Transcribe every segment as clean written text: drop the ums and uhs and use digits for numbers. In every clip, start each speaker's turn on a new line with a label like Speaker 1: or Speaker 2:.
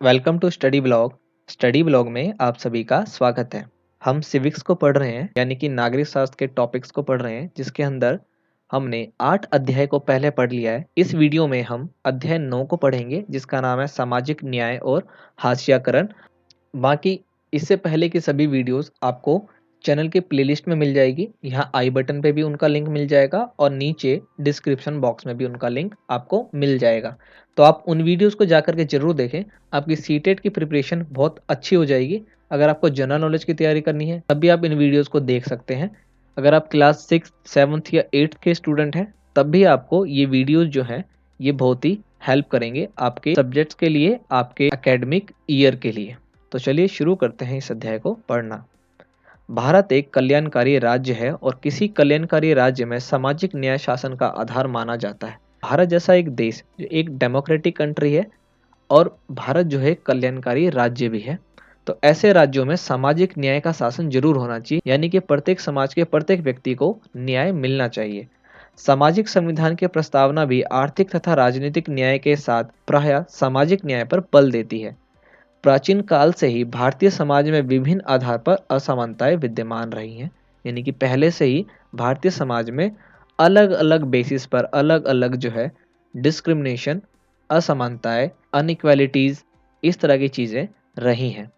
Speaker 1: Welcome to Study Blog. Study Blog में आप सभी का स्वागत है। हम सिविक्स को पढ़ रहे हैं, यानी कि नागरिक शास्त्र के टॉपिक्स को पढ़ रहे हैं, जिसके अंदर हमने 8 अध्याय को पहले पढ़ लिया है। इस वीडियो में हम अध्याय 9 को पढ़ेंगे, जिसका नाम है सामाजिक न्याय और हाशियाकरण। बाकी इससे पहले की सभी वीडियोस आपको चैनल के प्लेलिस्ट में मिल जाएगी। यहाँ आई बटन पे भी उनका लिंक मिल जाएगा और नीचे डिस्क्रिप्शन बॉक्स में भी उनका लिंक आपको मिल जाएगा। तो आप उन वीडियोस को जाकर के जरूर देखें। आपकी सीटेट की प्रिपरेशन बहुत अच्छी हो जाएगी। अगर आपको जनरल नॉलेज की तैयारी करनी है तब भी आप इन वीडियोस को देख सकते हैं। अगर आप क्लास 6, 7 या 8 के स्टूडेंट हैं तब भी आपको ये वीडियोस जो हैं ये बहुत ही हेल्प करेंगे आपके सब्जेक्ट्स के लिए, आपके एकेडमिक ईयर के लिए। तो चलिए शुरू करते हैं इस अध्याय को पढ़ना। भारत एक कल्याणकारी राज्य है और किसी कल्याणकारी राज्य में सामाजिक न्याय शासन का आधार माना जाता है। भारत जैसा एक देश जो एक डेमोक्रेटिक कंट्री है और भारत जो है कल्याणकारी राज्य भी है, तो ऐसे राज्यों में सामाजिक न्याय का शासन जरूर होना चाहिए, यानी कि प्रत्येक समाज के प्रत्येक व्यक्ति को न्याय मिलना चाहिए। सामाजिक संविधान की प्रस्तावना भी आर्थिक तथा राजनीतिक न्याय के साथ प्रायः सामाजिक न्याय पर बल देती है। प्राचीन काल से ही भारतीय समाज में विभिन्न आधार पर असमानताएं विद्यमान रही हैं, यानी कि पहले से ही भारतीय समाज में अलग अलग बेसिस पर अलग अलग जो है डिस्क्रिमिनेशन, असमानताएं, अनइक्वालिटीज, इस तरह की चीजें रही हैं।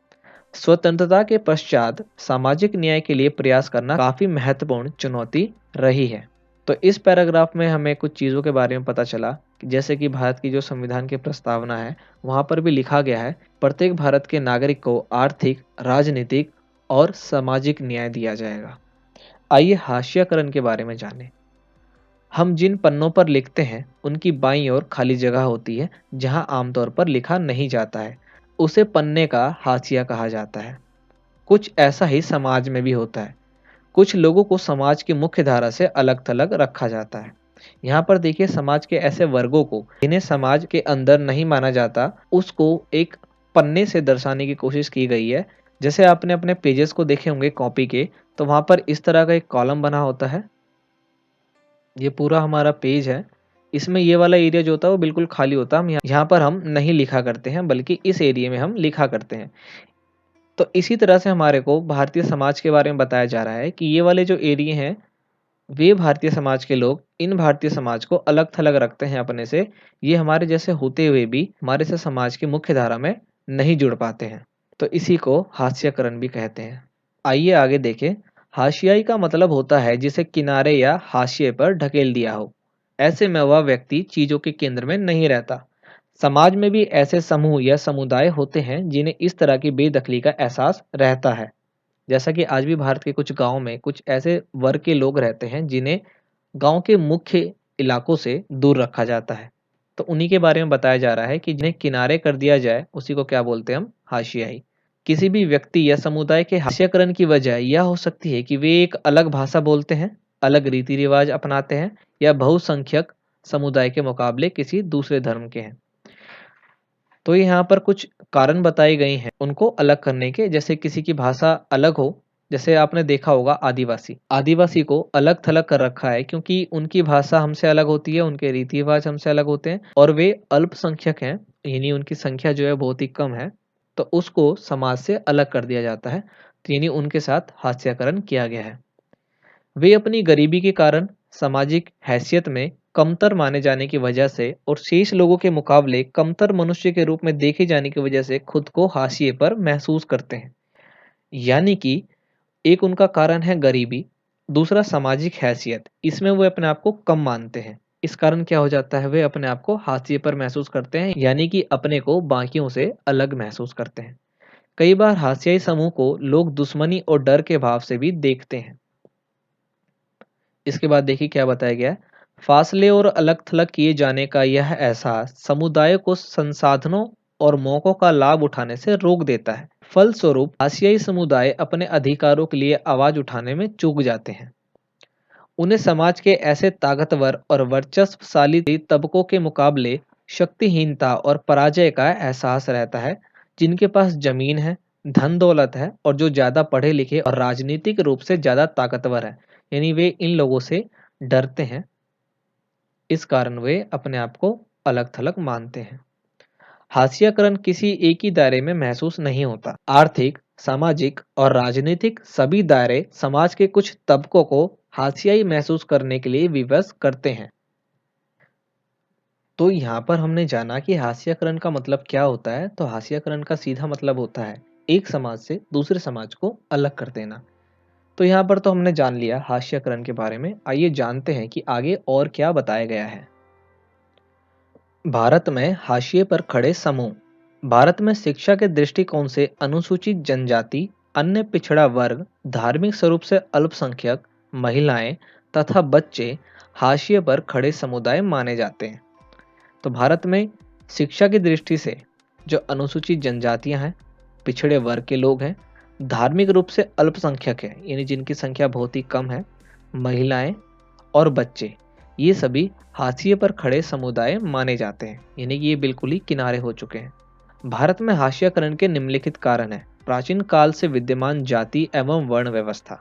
Speaker 1: स्वतंत्रता के पश्चात सामाजिक न्याय के लिए प्रयास करना काफी महत्वपूर्ण चुनौती रही है। तो इस पैराग्राफ में हमें कुछ चीज़ों के बारे में पता चला कि जैसे कि भारत की जो संविधान की प्रस्तावना है वहाँ पर भी लिखा गया है प्रत्येक भारत के नागरिक को आर्थिक, राजनीतिक और सामाजिक न्याय दिया जाएगा। आइए हाशियाकरण के बारे में जानें। हम जिन पन्नों पर लिखते हैं उनकी बाईं ओर खाली जगह होती है जहां आमतौर पर लिखा नहीं जाता है, उसे पन्ने का हाशिया कहा जाता है। कुछ ऐसा ही समाज में भी होता है। कुछ लोगों को समाज की मुख्य धारा से अलग थलग रखा जाता है। यहाँ पर देखिए समाज के ऐसे वर्गों को जिन्हें समाज के अंदर नहीं माना जाता, उसको एक पन्ने से दर्शाने की कोशिश की गई है। जैसे आपने अपने पेजेस को देखे होंगे कॉपी के, तो वहां पर इस तरह का एक कॉलम बना होता है। ये पूरा हमारा पेज है। इसमें ये वाला एरिया जो होता है वो बिल्कुल खाली होता है। हम यहाँ पर हम नहीं लिखा करते हैं, बल्कि इस एरिया में हम लिखा करते हैं। तो इसी तरह से हमारे को भारतीय समाज के बारे में बताया जा रहा है कि ये वाले जो एरिया हैं वे भारतीय समाज के लोग इन भारतीय समाज को अलग थलग रखते हैं अपने से। ये हमारे जैसे होते हुए भी हमारे से समाज की मुख्य धारा में नहीं जुड़ पाते हैं, तो इसी को हास्यकरण भी कहते हैं। आइए आगे देखें। हाशियाई का मतलब होता है जिसे किनारे या हाशिए पर ढकेल दिया हो। ऐसे में वह व्यक्ति चीजों के केंद्र में नहीं रहता। समाज में भी ऐसे समूह या समुदाय होते हैं जिन्हें इस तरह की बेदखली का एहसास रहता है। जैसा कि आज भी भारत के कुछ गांव में कुछ ऐसे वर्ग के लोग रहते हैं जिन्हें गांव के मुख्य इलाकों से दूर रखा जाता है। तो उन्हीं के बारे में बताया जा रहा है कि जिन्हें किनारे कर दिया जाए उसी को क्या बोलते हैं हम, हाशियाई। किसी भी व्यक्ति या समुदाय के हाशियाकरण की वजह यह हो सकती है कि वे एक अलग भाषा बोलते हैं, अलग रीति रिवाज अपनाते हैं या बहुसंख्यक समुदाय के मुकाबले किसी दूसरे धर्म के हैं। तो यहाँ पर कुछ कारण बताए गए हैं उनको अलग करने के। जैसे किसी की भाषा अलग हो, जैसे आपने देखा होगा आदिवासी आदिवासी को अलग थलग कर रखा है क्योंकि उनकी भाषा हमसे अलग होती है, उनके रीति रिवाज हमसे अलग होते हैं और वे अल्पसंख्यक हैं, यानी उनकी संख्या जो है बहुत ही कम है। तो उसको समाज से अलग कर दिया जाता है, तो यानी उनके साथ हास्याकरण किया गया है। वे अपनी गरीबी के कारण सामाजिक हैसियत में कमतर माने जाने की वजह से और शेष लोगों के मुकाबले कमतर मनुष्य के रूप में देखे जाने की वजह से खुद को हाशिए पर महसूस करते हैं। यानी कि एक उनका कारण है गरीबी, दूसरा सामाजिक हैसियत, इसमें वो अपने आप को कम मानते हैं। इस कारण क्या हो जाता है, वे अपने आप को हाशिए पर महसूस करते हैं, यानी कि अपने को बाकियों से अलग महसूस करते हैं। कई बार हाशियाई समूह को लोग दुश्मनी और डर के भाव से भी देखते हैं। इसके बाद देखिए क्या बताया गया है। फासले और अलग थलग किए जाने का यह एहसास समुदाय को संसाधनों और मौकों का लाभ उठाने से रोक देता है। फलस्वरूप आसियाई समुदाय अपने अधिकारों के लिए आवाज उठाने में चूक जाते हैं। उन्हें समाज के ऐसे ताकतवर और वर्चस्वशाली तबकों के मुकाबले शक्तिहीनता और पराजय का एहसास रहता है, जिनके पास जमीन है, धन दौलत है और जो ज्यादा पढ़े लिखे और राजनीतिक रूप से ज्यादा ताकतवर है, यानी वे इन लोगों से डरते हैं। इस कारण वे अपने आप को अलग थलग मानते हैं। हाशियाकरण किसी एक ही दायरे में महसूस नहीं होता। आर्थिक, सामाजिक और राजनीतिक सभी दायरे समाज के कुछ तबकों को हाशियाई महसूस करने के लिए विवश करते हैं। तो यहाँ पर हमने जाना कि हाशियाकरण का मतलब क्या होता है। तो हाशियाकरण का सीधा मतलब होता है एक समाज से दूसरे समाज को अलग कर देना। तो यहाँ पर तो हमने जान लिया हाशियाकरण के बारे में। आइए जानते हैं कि आगे और क्या बताया गया है। भारत में हाशिए पर खड़े समूह। भारत में शिक्षा के दृष्टिकोण से अनुसूचित जनजाति, अन्य पिछड़ा वर्ग, धार्मिक स्वरूप से अल्पसंख्यक, महिलाएं तथा बच्चे हाशिए पर खड़े समुदाय माने जाते हैं। तो भारत में शिक्षा की दृष्टि से जो अनुसूचित जनजातियां हैं, पिछड़े वर्ग के लोग हैं, धार्मिक रूप से अल्पसंख्यक हैं यानी जिनकी संख्या बहुत ही कम है, महिलाएं और बच्चे, ये सभी हाशिए पर खड़े समुदाय माने जाते हैं यानी कि ये बिल्कुल ही किनारे हो चुके हैं। भारत में हाशियाकरण के निम्नलिखित कारण है। प्राचीन काल से विद्यमान जाति एवं वर्ण व्यवस्था,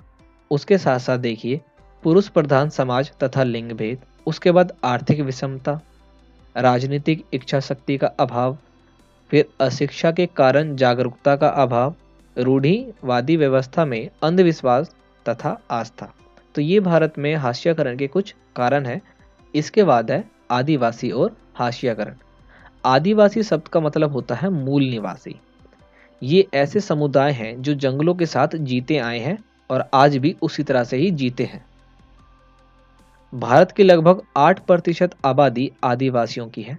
Speaker 1: उसके साथ साथ देखिए पुरुष प्रधान समाज तथा लिंग भेद, उसके बाद आर्थिक विषमता, राजनीतिक इच्छा शक्ति का अभाव, फिर अशिक्षा के कारण जागरूकता का अभाव, रूढ़िवादी व्यवस्था में अंधविश्वास तथा आस्था। तो ये भारत में हाशियाकरण के कुछ कारण है। इसके बाद है आदिवासी और हाशियाकरण। आदिवासी शब्द का मतलब होता है मूल निवासी। ये ऐसे समुदाय हैं जो जंगलों के साथ जीते आए हैं और आज भी उसी तरह से ही जीते हैं। भारत की लगभग 8% आबादी आदिवासियों की है।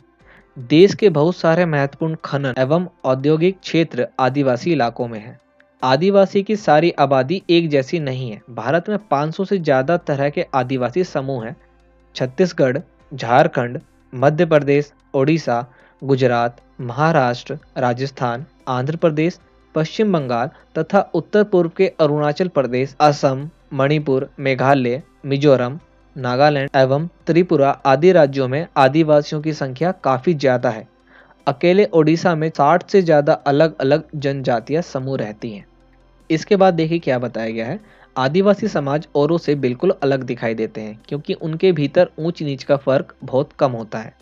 Speaker 1: देश के बहुत सारे महत्वपूर्ण खनन एवं औद्योगिक क्षेत्र आदिवासी इलाकों में है। आदिवासी की सारी आबादी एक जैसी नहीं है। भारत में 500 से ज्यादा तरह के आदिवासी समूह हैं। छत्तीसगढ़, झारखंड, मध्य प्रदेश, ओडिशा, गुजरात, महाराष्ट्र, राजस्थान, आंध्र प्रदेश, पश्चिम बंगाल तथा उत्तर पूर्व के अरुणाचल प्रदेश, असम, मणिपुर, मेघालय, मिजोरम, नागालैंड एवं त्रिपुरा आदि राज्यों में आदिवासियों की संख्या काफी ज्यादा है। अकेले ओडिशा में 60 से ज्यादा अलग अलग जनजातीय समूह रहती हैं। इसके बाद देखिए क्या बताया गया है। आदिवासी समाज औरों से बिल्कुल अलग दिखाई देते हैं क्योंकि उनके भीतर ऊंच नीच का फर्क बहुत कम होता है।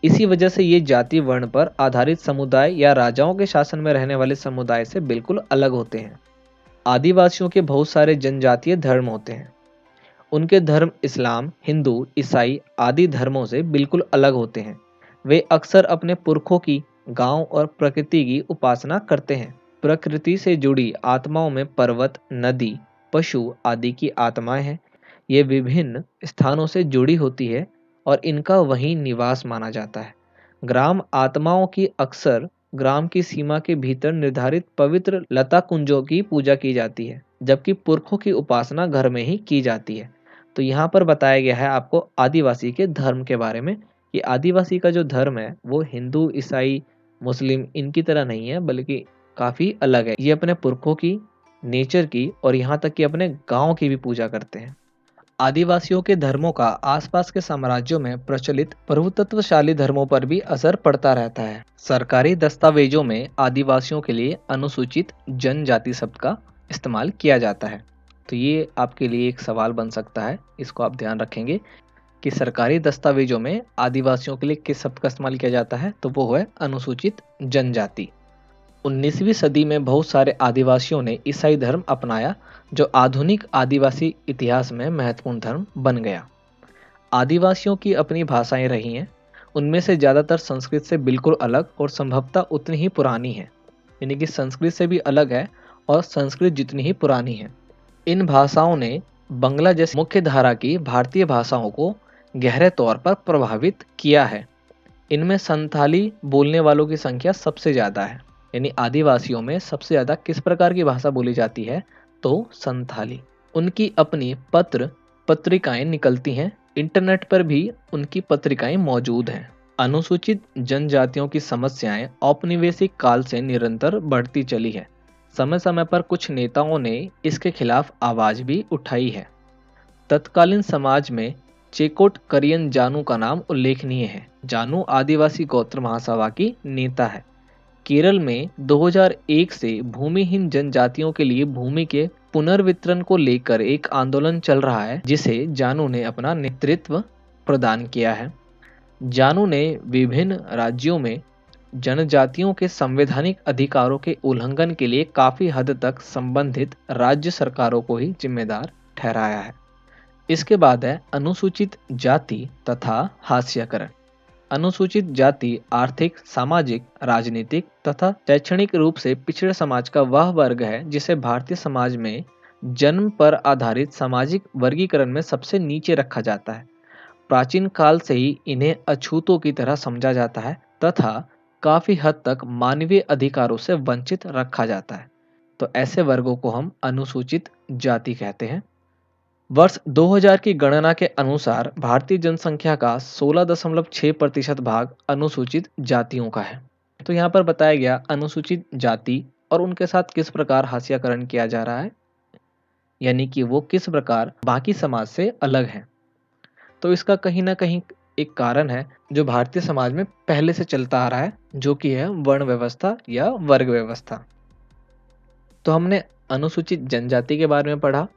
Speaker 1: इसी वजह से ये जाति वर्ण पर आधारित समुदाय या राजाओं के शासन में रहने वाले समुदाय से बिल्कुल अलग होते हैं। आदिवासियों के बहुत सारे जनजातीय धर्म होते हैं। उनके धर्म इस्लाम, हिंदू, ईसाई आदि धर्मों से बिल्कुल अलग होते हैं। वे अक्सर अपने पुरखों की, गांव और प्रकृति की उपासना करते हैं। प्रकृति से जुड़ी आत्माओं में पर्वत, नदी, पशु आदि की आत्माएं हैं। ये विभिन्न स्थानों से जुड़ी होती है और इनका वहीं निवास माना जाता है। ग्राम आत्माओं की अक्सर ग्राम की सीमा के भीतर निर्धारित पवित्र लता कुंजों की पूजा की जाती है, जबकि पुरखों की उपासना घर में ही की जाती है। तो यहाँ पर बताया गया है आपको आदिवासी के धर्म के बारे में कि आदिवासी का जो धर्म है वो हिंदू, ईसाई, मुस्लिम इनकी तरह नहीं है, बल्कि काफी अलग है। ये अपने पुरखों की, नेचर की और यहाँ तक कि अपने गांव की भी पूजा करते हैं। आदिवासियों के धर्मों का आसपास के साम्राज्यों में प्रचलित प्रभुत्वशाली धर्मों पर भी असर पड़ता रहता है। सरकारी दस्तावेजों में आदिवासियों के लिए अनुसूचित जनजाति शब्द का इस्तेमाल किया जाता है। तो ये आपके लिए एक सवाल बन सकता है, इसको आप ध्यान रखेंगे कि सरकारी दस्तावेजों में आदिवासियों के लिए किस शब्द का इस्तेमाल किया जाता है, तो वो है अनुसूचित जनजाति। 19वीं सदी में बहुत सारे आदिवासियों ने ईसाई धर्म अपनाया, जो आधुनिक आदिवासी इतिहास में महत्वपूर्ण धर्म बन गया। आदिवासियों की अपनी भाषाएं रही हैं, उनमें से ज़्यादातर संस्कृत से बिल्कुल अलग और संभवतः उतनी ही पुरानी है। यानी कि संस्कृत से भी अलग है और संस्कृत जितनी ही पुरानी है। इन भाषाओं ने बंगला जैसी मुख्य धारा की भारतीय भाषाओं को गहरे तौर पर प्रभावित किया है। इनमें संथाली बोलने वालों की संख्या सबसे ज़्यादा है। यानी आदिवासियों में सबसे ज़्यादा किस प्रकार की भाषा बोली जाती है, तो संथाली। उनकी अपनी पत्र पत्रिकाएं निकलती हैं। इंटरनेट पर भी उनकी पत्रिकाएं मौजूद हैं। अनुसूचित जनजातियों की समस्याएं औपनिवेशिक काल से निरंतर बढ़ती चली है। समय समय पर कुछ नेताओं ने इसके खिलाफ आवाज भी उठाई है। तत्कालीन समाज में चेकोट करियन जानू का नाम उल्लेखनीय है। जानू आदिवासी गोत्र महासभा की नेता है। केरल में 2001 से भूमिहीन जनजातियों के लिए भूमि के पुनर्वितरण को लेकर एक आंदोलन चल रहा है, जिसे जानू ने अपना नेतृत्व प्रदान किया है। जानू ने विभिन्न राज्यों में जनजातियों के संवैधानिक अधिकारों के उल्लंघन के लिए काफी हद तक संबंधित राज्य सरकारों को ही जिम्मेदार ठहराया है। इसके बाद है अनुसूचित जाति तथा हास्यकरण। अनुसूचित जाति आर्थिक, सामाजिक, राजनीतिक तथा शैक्षणिक रूप से पिछड़े समाज का वह वर्ग है जिसे भारतीय समाज में जन्म पर आधारित सामाजिक वर्गीकरण में सबसे नीचे रखा जाता है। प्राचीन काल से ही इन्हें अछूतों की तरह समझा जाता है तथा काफी हद तक मानवीय अधिकारों से वंचित रखा जाता है। तो ऐसे वर्गों को हम अनुसूचित जाति कहते हैं। वर्ष 2000 की गणना के अनुसार भारतीय जनसंख्या का 16.6% भाग अनुसूचित जातियों का है। तो यहाँ पर बताया गया अनुसूचित जाति और उनके साथ किस प्रकार हास्यकरण किया जा रहा है, यानी कि वो किस प्रकार बाकी समाज से अलग है। तो इसका कहीं ना कहीं एक कारण है जो भारतीय समाज में पहले से चलता आ रहा है, जो कि है वर्ण व्यवस्था या वर्ग व्यवस्था। तो हमने अनुसूचित जनजाति के बारे में पढ़ा,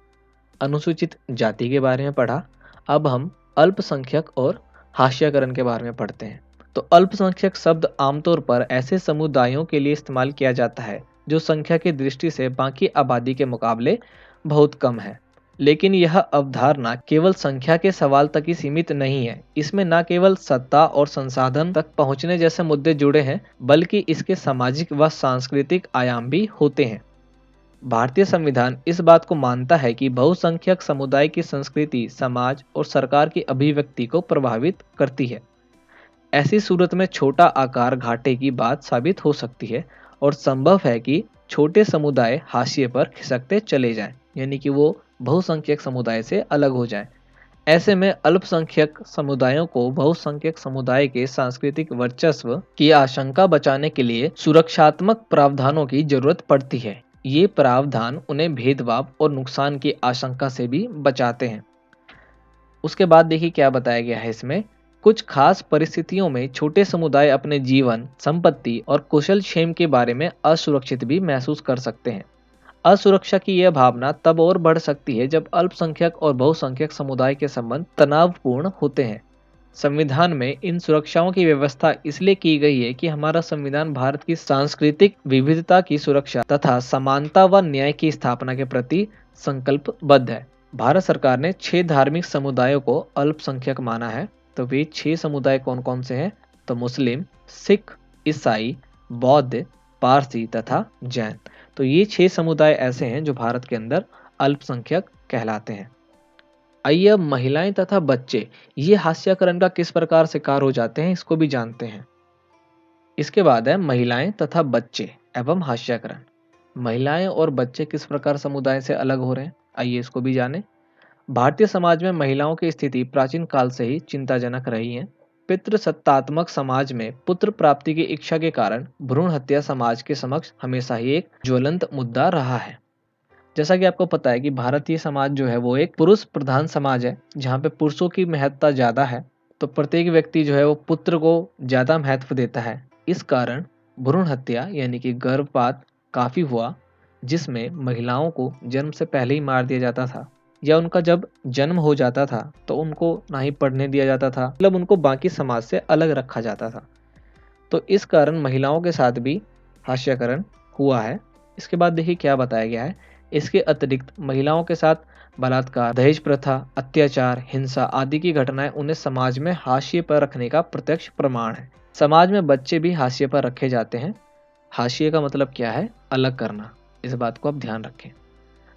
Speaker 1: अनुसूचित जाति के बारे में पढ़ा। अब हम अल्पसंख्यक और हास्यकरण के बारे में पढ़ते हैं। तो अल्पसंख्यक शब्द आमतौर पर ऐसे समुदायों के लिए इस्तेमाल किया जाता है जो संख्या की दृष्टि से बाकी आबादी के मुकाबले बहुत कम है। लेकिन यह अवधारणा केवल संख्या के सवाल तक ही सीमित नहीं है। इसमें न केवल सत्ता और संसाधन तक पहुंचने जैसे मुद्दे जुड़े हैं, बल्कि इसके सामाजिक व सांस्कृतिक आयाम भी होते हैं। भारतीय संविधान इस बात को मानता है कि बहुसंख्यक समुदाय की संस्कृति, समाज और सरकार की अभिव्यक्ति को प्रभावित करती है। ऐसी सूरत में छोटा आकार घाटे की बात साबित हो सकती है और संभव है कि छोटे समुदाय हाशिए पर खिसकते चले जाएं, यानी कि वो बहुसंख्यक समुदाय से अलग हो जाएं। ऐसे में अल्पसंख्यक समुदायों को बहुसंख्यक समुदाय के सांस्कृतिक वर्चस्व की आशंका बचाने के लिए सुरक्षात्मक प्रावधानों की जरूरत पड़ती है। ये प्रावधान उन्हें भेदभाव और नुकसान की आशंका से भी बचाते हैं। उसके बाद देखिए क्या बताया गया है इसमें। कुछ खास परिस्थितियों में छोटे समुदाय अपने जीवन, संपत्ति और कुशल क्षेम के बारे में असुरक्षित भी महसूस कर सकते हैं। असुरक्षा की यह भावना तब और बढ़ सकती है जब अल्पसंख्यक और बहुसंख्यक समुदाय के संबंध तनावपूर्ण होते हैं। संविधान में इन सुरक्षाओं की व्यवस्था इसलिए की गई है कि हमारा संविधान भारत की सांस्कृतिक विविधता की सुरक्षा तथा समानता व न्याय की स्थापना के प्रति संकल्पबद्ध है। भारत सरकार ने 6 धार्मिक समुदायों को अल्पसंख्यक माना है। तो वे 6 समुदाय कौन कौन से हैं? तो मुस्लिम, सिख, ईसाई, बौद्ध, पारसी तथा जैन। तो ये 6 समुदाय ऐसे हैं जो भारत के अंदर अल्पसंख्यक कहलाते हैं। आइए अब महिलाएं तथा बच्चे ये हास्यकरण का किस प्रकार शिकार हो जाते हैं, इसको भी जानते हैं। इसके बाद है महिलाएं तथा बच्चे एवं हास्यकरण। महिलाएं और बच्चे किस प्रकार समुदाय से अलग हो रहे हैं, आइए इसको भी जानें। भारतीय समाज में महिलाओं की स्थिति प्राचीन काल से ही चिंताजनक रही है। पितृसत्तात्मक समाज में पुत्र प्राप्ति की इच्छा के कारण भ्रूण हत्या समाज के समक्ष हमेशा ही एक ज्वलंत मुद्दा रहा है। जैसा कि आपको पता है कि भारतीय समाज जो है वो एक पुरुष प्रधान समाज है, जहाँ पे पुरुषों की महत्ता ज्यादा है। तो प्रत्येक व्यक्ति जो है वो पुत्र को ज्यादा महत्व देता है। इस कारण भ्रूण हत्या यानी कि गर्भपात काफी हुआ, जिसमें महिलाओं को जन्म से पहले ही मार दिया जाता था, या उनका जब जन्म हो जाता था तो उनको ना ही पढ़ने दिया जाता था, मतलब उनको बाकी समाज से अलग रखा जाता था। तो इस कारण महिलाओं के साथ भी हास्यकरण हुआ है। इसके बाद देखिए क्या बताया गया है। इसके अतिरिक्त महिलाओं के साथ बलात्कार, दहेज प्रथा, अत्याचार, हिंसा आदि की घटनाएं उन्हें समाज में हाशिए पर रखने का प्रत्यक्ष प्रमाण है। समाज में बच्चे भी हाशिए पर रखे जाते हैं। हाशिए का मतलब क्या है? अलग करना। इस बात को आप ध्यान रखें।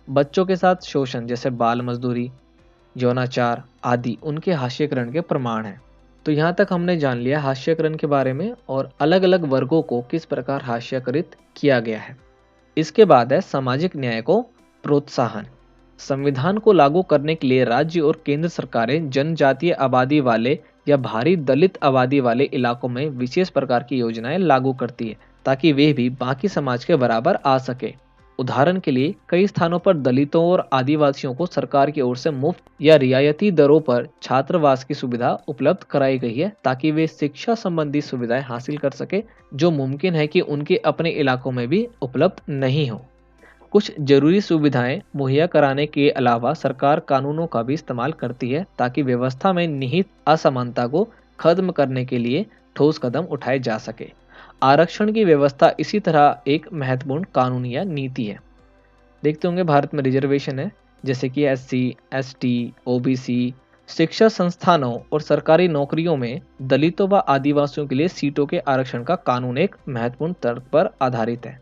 Speaker 1: बच्चों के साथ शोषण जैसे बाल मजदूरी, यौनाचार आदि उनके हास्यकरण के प्रमाण हैं। तो यहाँ तक हमने जान लिया हास्यकरण के बारे में और अलग अलग वर्गों को किस प्रकार हास्यकृत किया गया है। इसके बाद है सामाजिक न्याय को प्रोत्साहन। संविधान को लागू करने के लिए राज्य और केंद्र सरकारें जनजातीय आबादी वाले या भारी दलित आबादी वाले इलाकों में विशेष प्रकार की योजनाएं लागू करती है ताकि वे भी बाकी समाज के बराबर आ सके। उदाहरण के लिए कई स्थानों पर दलितों और आदिवासियों को सरकार की ओर से मुफ्त या रियायती दरों पर छात्रावास की सुविधा उपलब्ध कराई गई है ताकि वे शिक्षा संबंधी सुविधाएं हासिल कर सके, जो मुमकिन है कि उनके अपने इलाकों में भी उपलब्ध नहीं हो। कुछ जरूरी सुविधाएं मुहैया कराने के अलावा सरकार कानूनों का भी इस्तेमाल करती है ताकि व्यवस्था में निहित असमानता को खत्म करने के लिए ठोस कदम उठाए जा सके। आरक्षण की व्यवस्था इसी तरह एक महत्वपूर्ण कानून या नीति है। देखते होंगे भारत में रिजर्वेशन है, जैसे कि SC, ST, OBC, शिक्षा संस्थानों और सरकारी नौकरियों में दलितों व आदिवासियों के लिए सीटों के आरक्षण का कानून एक महत्वपूर्ण तर्क पर आधारित है।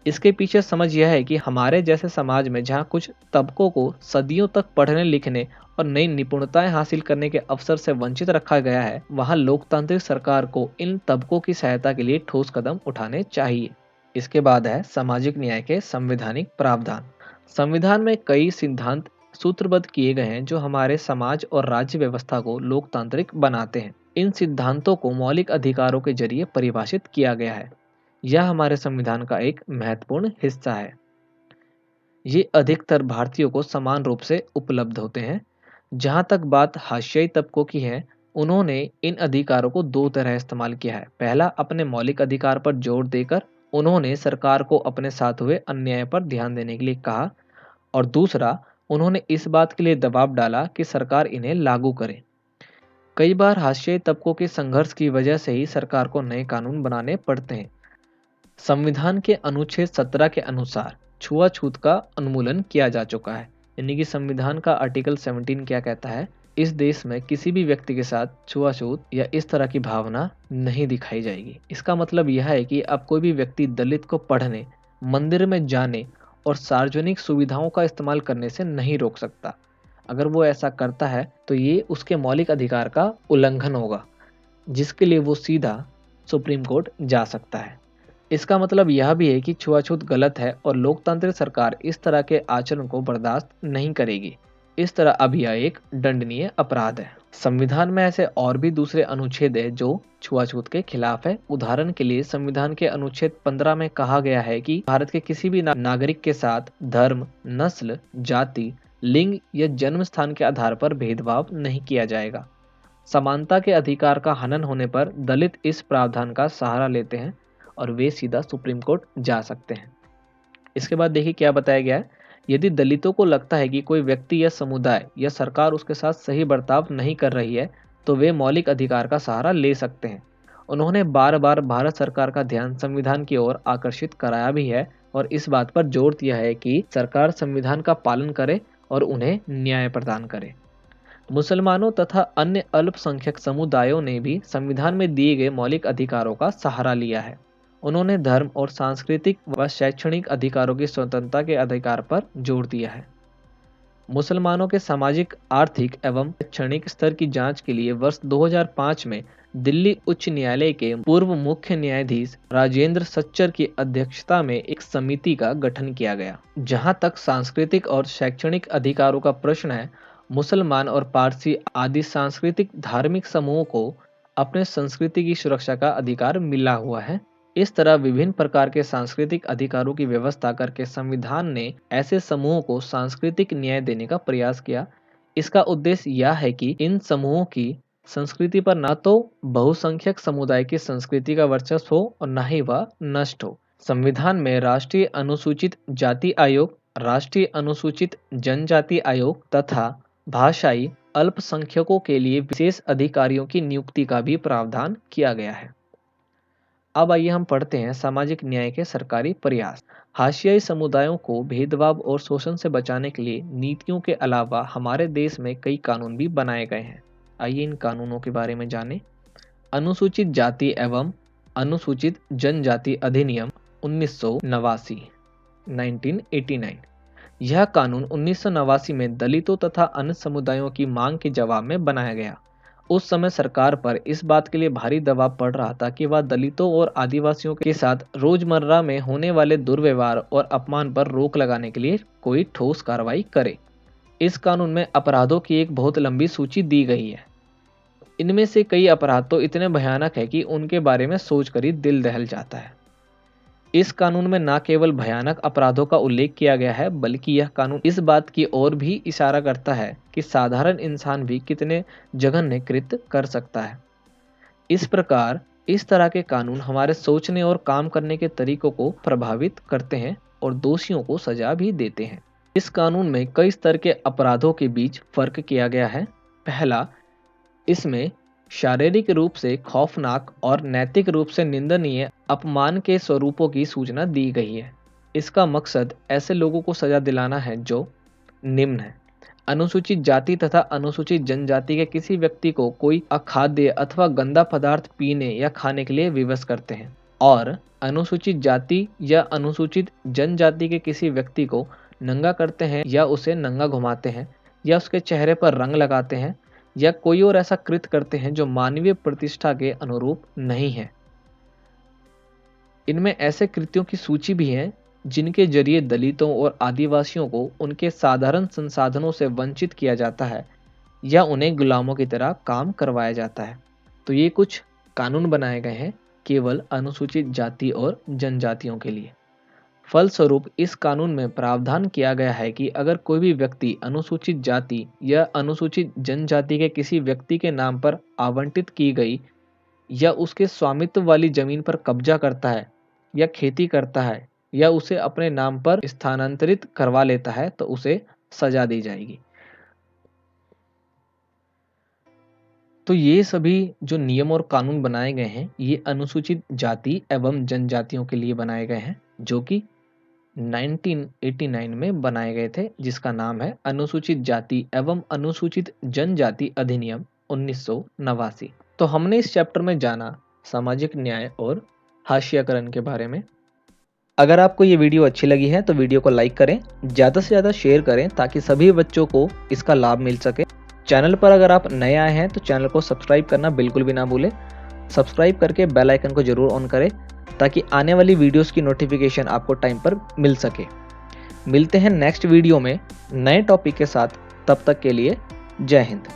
Speaker 1: इसके पीछे समझ यह है कि हमारे जैसे समाज में जहाँ कुछ तबकों को सदियों तक पढ़ने लिखने और नई निपुणताएं हासिल करने के अवसर से वंचित रखा गया है, वहाँ लोकतांत्रिक सरकार को इन तबकों की सहायता के लिए ठोस कदम उठाने चाहिए। इसके बाद है सामाजिक न्याय के संवैधानिक प्रावधान। संविधान में कई सिद्धांत सूत्रबद्ध किए गए हैं जो हमारे समाज और राज्य व्यवस्था को लोकतांत्रिक बनाते हैं। इन सिद्धांतों को मौलिक अधिकारों के जरिए परिभाषित किया गया है। यह हमारे संविधान का एक महत्वपूर्ण हिस्सा है। ये अधिकतर भारतीयों को समान रूप से उपलब्ध होते हैं। जहां तक बात हाशियाई तबकों की है, उन्होंने इन अधिकारों को दो तरह इस्तेमाल किया है। पहला, अपने मौलिक अधिकार पर जोर देकर उन्होंने सरकार को अपने साथ हुए अन्याय पर ध्यान देने के लिए कहा, और दूसरा, उन्होंने इस बात के लिए दबाव डाला कि सरकार इन्हें लागू करे। कई बार हाशियाई तबकों के संघर्ष की वजह से ही सरकार को नए कानून बनाने पड़ते हैं। संविधान के अनुच्छेद 17 के अनुसार छुआछूत का उन्मूलन किया जा चुका है। यानी कि संविधान का आर्टिकल 17 क्या कहता है, इस देश में किसी भी व्यक्ति के साथ छुआछूत या इस तरह की भावना नहीं दिखाई जाएगी। इसका मतलब यह है कि अब कोई भी व्यक्ति दलित को पढ़ने, मंदिर में जाने और सार्वजनिक सुविधाओं का इस्तेमाल करने से नहीं रोक सकता। अगर वो ऐसा करता है तो ये उसके मौलिक अधिकार का उल्लंघन होगा, जिसके लिए वो सीधा सुप्रीम कोर्ट जा सकता है। इसका मतलब यह भी है कि छुआछूत गलत है और लोकतांत्रिक सरकार इस तरह के आचरण को बर्दाश्त नहीं करेगी। इस तरह अब यह एक दंडनीय अपराध है। संविधान में ऐसे और भी दूसरे अनुच्छेद है जो छुआछूत के खिलाफ है। उदाहरण के लिए संविधान के अनुच्छेद 15 में कहा गया है कि भारत के किसी भी नागरिक के साथ धर्म, नस्ल, जाति, लिंग या जन्म स्थान के आधार पर भेदभाव नहीं किया जाएगा। समानता के अधिकार का हनन होने पर दलित इस प्रावधान का सहारा लेते हैं और वे सीधा सुप्रीम कोर्ट जा सकते हैं। इसके बाद देखिए क्या बताया गया है। यदि दलितों को लगता है कि कोई व्यक्ति या समुदाय या सरकार उसके साथ सही बर्ताव नहीं कर रही है, तो वे मौलिक अधिकार का सहारा ले सकते हैं। उन्होंने बार बार भारत सरकार का ध्यान संविधान की ओर आकर्षित कराया भी है और इस बात पर जोर दिया है कि सरकार संविधान का पालन करे और उन्हें न्याय प्रदान करे। मुसलमानों तथा अन्य अल्पसंख्यक समुदायों ने भी संविधान में दिए गए मौलिक अधिकारों का सहारा लिया है। उन्होंने धर्म और सांस्कृतिक व शैक्षणिक अधिकारों की स्वतंत्रता के अधिकार पर जोर दिया है। मुसलमानों के सामाजिक, आर्थिक एवं शैक्षणिक स्तर की जांच के लिए वर्ष 2005 में दिल्ली उच्च न्यायालय के पूर्व मुख्य न्यायाधीश राजेंद्र सच्चर की अध्यक्षता में एक समिति का गठन किया गया। जहां तक सांस्कृतिक और शैक्षणिक अधिकारों का प्रश्न है, मुसलमान और पारसी आदि सांस्कृतिक धार्मिक समूहों को अपने संस्कृति की सुरक्षा का अधिकार मिला हुआ है। इस तरह विभिन्न प्रकार के सांस्कृतिक अधिकारों की व्यवस्था करके संविधान ने ऐसे समूहों को सांस्कृतिक न्याय देने का प्रयास किया। इसका उद्देश्य यह है कि इन समूहों की संस्कृति पर न तो बहुसंख्यक समुदाय की संस्कृति का वर्चस्व हो और न ही वह नष्ट हो। संविधान में राष्ट्रीय अनुसूचित जाति आयोग, राष्ट्रीय अनुसूचित जनजाति आयोग तथा भाषाई अल्पसंख्यकों के लिए विशेष अधिकारियों की नियुक्ति का भी प्रावधान किया गया है। अब आइए हम पढ़ते हैं सामाजिक न्याय के सरकारी प्रयास। हाशियाई समुदायों को भेदभाव और शोषण से बचाने के लिए नीतियों के अलावा हमारे देश में कई कानून भी बनाए गए हैं। आइए इन कानूनों के बारे में जानें। अनुसूचित जाति एवं अनुसूचित जनजाति अधिनियम 1989 1989। यह कानून 1989 में दलितों तथा अन्य समुदायों की मांग के जवाब में बनाया गया। उस समय सरकार पर इस बात के लिए भारी दबाव पड़ रहा था कि वह दलितों और आदिवासियों के साथ रोजमर्रा में होने वाले दुर्व्यवहार और अपमान पर रोक लगाने के लिए कोई ठोस कार्रवाई करे। इस कानून में अपराधों की एक बहुत लंबी सूची दी गई है। इनमें से कई अपराध तो इतने भयानक है कि उनके बारे में सोचकर ही दिल दहल जाता है। इस कानून में न केवल भयानक अपराधों का उल्लेख किया गया है, बल्कि यह कानून इस बात की ओर भी इशारा करता है कि साधारण इंसान भी कितने जघन्य कृत्य कर सकता है। इस प्रकार इस तरह के कानून हमारे सोचने और काम करने के तरीकों को प्रभावित करते हैं और दोषियों को सजा भी देते हैं। इस कानून में कई स्तर के अपराधों के बीच फर्क किया गया है। पहला, इसमें शारीरिक रूप से खौफनाक और नैतिक रूप से निंदनीय अपमान के स्वरूपों की सूचना दी गई है। इसका मकसद ऐसे लोगों को सजा दिलाना है जो निम्न है: अनुसूचित जाति तथा अनुसूचित जनजाति के किसी व्यक्ति को कोई अखाद्य अथवा गंदा पदार्थ पीने या खाने के लिए विवश करते हैं, और अनुसूचित जाति या अनुसूचित जनजाति के किसी व्यक्ति को नंगा करते हैं या उसे नंगा घुमाते हैं या उसके चेहरे पर रंग लगाते हैं या कोई और ऐसा कृत्य करते हैं जो मानवीय प्रतिष्ठा के अनुरूप नहीं है। इनमें ऐसे कृत्यों की सूची भी है जिनके जरिए दलितों और आदिवासियों को उनके साधारण संसाधनों से वंचित किया जाता है या उन्हें गुलामों की तरह काम करवाया जाता है। तो ये कुछ कानून बनाए गए हैं केवल अनुसूचित जाति और जनजातियों के लिए। फलस्वरूप इस कानून में प्रावधान किया गया है कि अगर कोई भी व्यक्ति अनुसूचित जाति या अनुसूचित जनजाति के किसी व्यक्ति के नाम पर आवंटित की गई या उसके स्वामित्व वाली जमीन पर कब्जा करता है या खेती करता है या उसे अपने नाम पर स्थानांतरित करवा लेता है तो उसे सजा दी जाएगी। तो ये सभी जो नियम और कानून बनाए गए हैं ये अनुसूचित जाति एवं जनजातियों के लिए बनाए गए हैं, जो कि 1989 में बनाए गए थे, जिसका नाम है अनुसूचित जाति एवं अनुसूचित जनजाति अधिनियम 1989। तो हमने इस चैप्टर में जाना सामाजिक न्याय और हाशियाकरण के बारे में। अगर आपको ये वीडियो अच्छी लगी है तो वीडियो को लाइक करें, ज़्यादा से ज़्यादा शेयर करें ताकि सभी बच्चों को इसका लाभ मिल सके। चैनल पर अगर आप नए आए हैं तो चैनल को सब्सक्राइब करना बिल्कुल भी ना भूलें। सब्सक्राइब करके बेल आइकन को जरूर ऑन करें ताकि आने वाली वीडियोस की नोटिफिकेशन आपको टाइम पर मिल सके। मिलते हैं नेक्स्ट वीडियो में नए टॉपिक के साथ, तब तक के लिए जय हिंद।